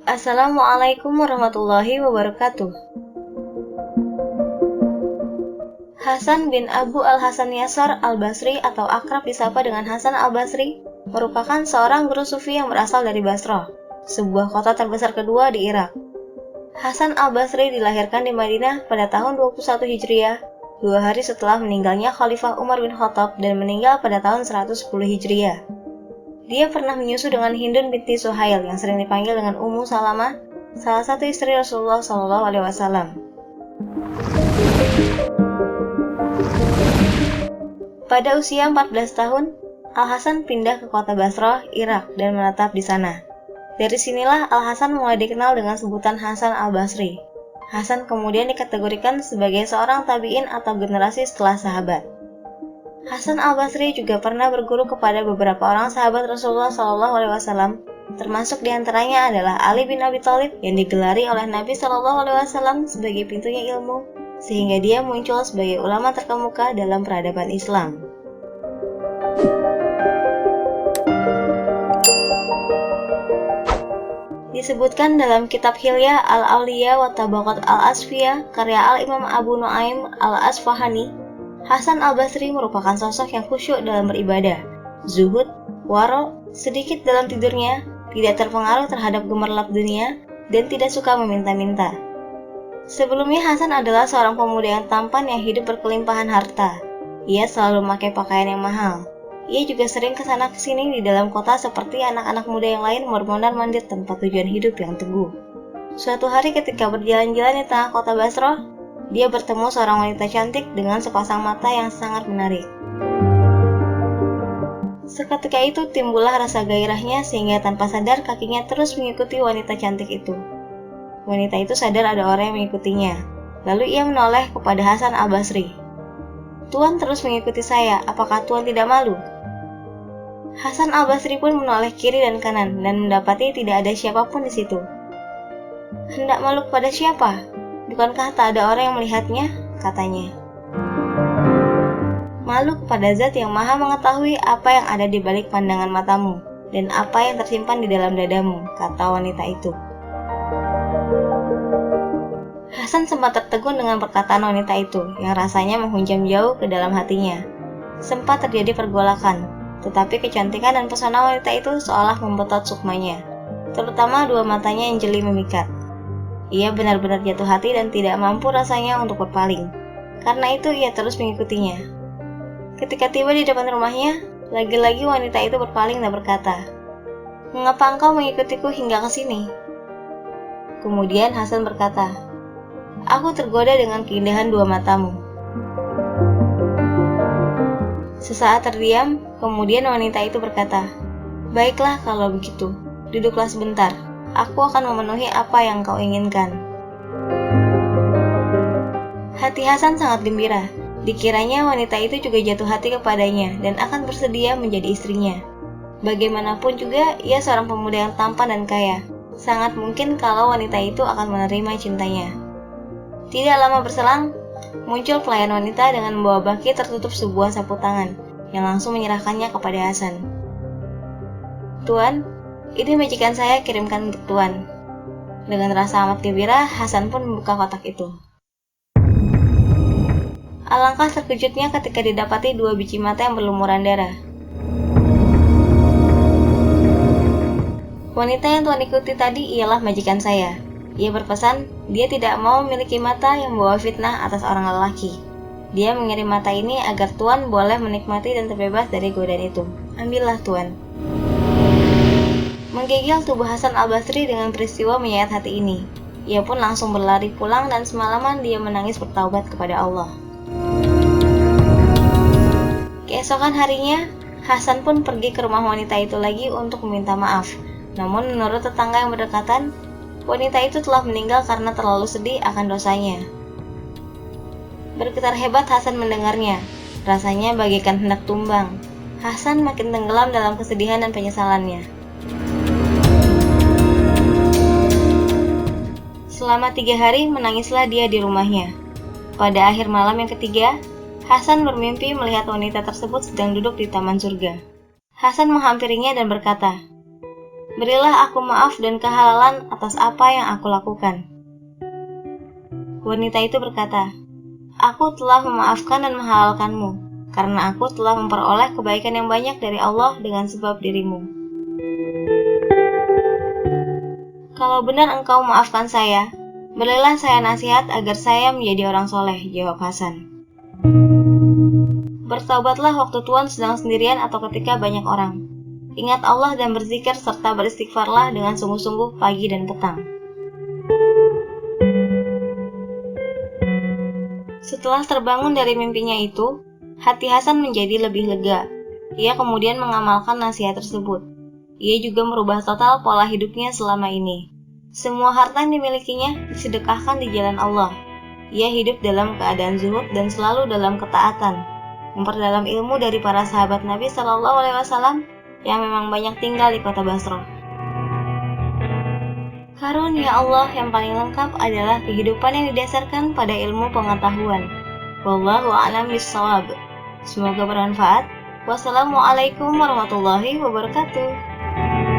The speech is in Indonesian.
Assalamualaikum warahmatullahi wabarakatuh. Hasan bin Abu al-Hasan Yasar al-Basri atau akrab disapa dengan Hasan al-Basri merupakan seorang guru sufi yang berasal dari Basrah, sebuah kota terbesar kedua di Irak. Hasan al-Basri dilahirkan di Madinah pada tahun 21 Hijriah, 2 hari setelah meninggalnya Khalifah Umar bin Khattab dan meninggal pada tahun 110 Hijriah. Dia pernah menyusu dengan Hindun binti Suhail yang sering dipanggil dengan Ummu Salamah, salah satu istri Rasulullah SAW. Pada usia 14 tahun, Al-Hasan pindah ke kota Basrah, Irak dan menetap di sana. Dari sinilah Al-Hasan mulai dikenal dengan sebutan Hasan al-Basri. Hasan kemudian dikategorikan sebagai seorang tabi'in atau generasi setelah sahabat. Hasan al-Basri juga pernah berguru kepada beberapa orang sahabat Rasulullah SAW, termasuk diantaranya adalah Ali bin Abi Thalib yang digelari oleh Nabi SAW sebagai pintunya ilmu, sehingga dia muncul sebagai ulama terkemuka dalam peradaban Islam. Disebutkan dalam kitab Hilya al-Awliya wa Tabaqat al-Asfiyah karya Al-Imam Abu Nuaim al-Asfahani, Hasan al-Basri merupakan sosok yang khusyuk dalam beribadah, zuhud, waro, sedikit dalam tidurnya, tidak terpengaruh terhadap gemerlap dunia, dan tidak suka meminta-minta. Sebelumnya Hasan adalah seorang pemuda yang tampan yang hidup berkelimpahan harta. Ia selalu memakai pakaian yang mahal. Ia juga sering kesana kesini di dalam kota seperti anak-anak muda yang lain mondar-mandir tempat tujuan hidup yang teguh. Suatu hari ketika berjalan-jalan di tengah kota Basrah, dia bertemu seorang wanita cantik dengan sepasang mata yang sangat menarik. Seketika itu timbullah rasa gairahnya sehingga tanpa sadar kakinya terus mengikuti wanita cantik itu. Wanita itu sadar ada orang yang mengikutinya. Lalu ia menoleh kepada Hasan al-Basri. "Tuan terus mengikuti saya, apakah Tuan tidak malu?" Hasan al-Basri pun menoleh kiri dan kanan dan mendapati tidak ada siapapun di situ. "Hendak malu kepada siapa? Bukankah tak ada orang yang melihatnya?" katanya. "Malu kepada Zat yang Maha mengetahui apa yang ada di balik pandangan matamu dan apa yang tersimpan di dalam dadamu," kata wanita itu. Hasan sempat tertegun dengan perkataan wanita itu yang rasanya menghunjam jauh ke dalam hatinya. Sempat terjadi pergolakan, tetapi kecantikan dan pesona wanita itu seolah membetot sukmanya, terutama dua matanya yang jeli memikat. Ia benar-benar jatuh hati dan tidak mampu rasanya untuk berpaling. Karena itu ia terus mengikutinya. Ketika tiba di depan rumahnya, lagi-lagi wanita itu berpaling dan berkata, "Mengapa engkau mengikutiku hingga ke sini?" Kemudian Hasan berkata, "Aku tergoda dengan keindahan dua matamu." Sesaat terdiam, kemudian wanita itu berkata, "Baiklah kalau begitu, duduklah sebentar. Aku akan memenuhi apa yang kau inginkan." Hati Hasan sangat gembira. Dikiranya wanita itu juga jatuh hati kepadanya dan akan bersedia menjadi istrinya. Bagaimanapun juga, ia seorang pemuda yang tampan dan kaya. Sangat mungkin kalau wanita itu akan menerima cintanya. Tidak lama berselang, muncul pelayan wanita dengan membawa baki tertutup sebuah sapu tangan, yang langsung menyerahkannya kepada Hasan. "Tuan, ini majikan saya kirimkan untuk Tuan." Dengan rasa amat gembira, Hasan pun membuka kotak itu. Alangkah terkejutnya ketika didapati dua biji mata yang berlumuran darah. "Wanita yang Tuan ikuti tadi ialah majikan saya. Ia berpesan, dia tidak mau memiliki mata yang membawa fitnah atas orang lelaki. Dia mengirim mata ini agar Tuan boleh menikmati dan terbebas dari godaan itu. Ambillah Tuan." Menggigil tubuh Hasan al-Basri dengan peristiwa menyayat hati ini. Ia pun langsung berlari pulang dan semalaman dia menangis bertaubat kepada Allah. Keesokan harinya, Hasan pun pergi ke rumah wanita itu lagi untuk meminta maaf. Namun menurut tetangga yang berdekatan, wanita itu telah meninggal karena terlalu sedih akan dosanya. Bergetar hebat Hasan mendengarnya. Rasanya bagaikan hendak tumbang. Hasan makin tenggelam dalam kesedihan dan penyesalannya. Selama 3 hari menangislah dia di rumahnya. Pada akhir malam yang ketiga, Hasan bermimpi melihat wanita tersebut sedang duduk di taman surga. Hasan menghampirinya dan berkata, Berilah aku maaf dan kehalalan atas apa yang aku lakukan. Wanita itu berkata, aku telah memaafkan dan menghalalkanmu, karena aku telah memperoleh kebaikan yang banyak dari Allah dengan sebab dirimu. Kalau benar engkau memaafkan saya, berilah saya nasihat agar saya menjadi orang soleh, jawab Hasan. Bertaubatlah waktu Tuhan sedang sendirian atau ketika banyak orang. Ingat Allah dan berzikir serta beristighfarlah dengan sungguh-sungguh pagi dan petang. Setelah terbangun dari mimpinya itu, hati Hasan menjadi lebih lega. Ia kemudian mengamalkan nasihat tersebut. Ia juga merubah total pola hidupnya selama ini. Semua harta yang dimilikinya disedekahkan di jalan Allah. Ia hidup dalam keadaan zuhud dan selalu dalam ketaatan. Memperdalam ilmu dari para sahabat Nabi SAW yang memang banyak tinggal di kota Basrah. Karunia Allah yang paling lengkap adalah kehidupan yang didasarkan pada ilmu pengetahuan. Wallahu a'lam bishawab. Semoga bermanfaat. Wassalamualaikum warahmatullahi wabarakatuh.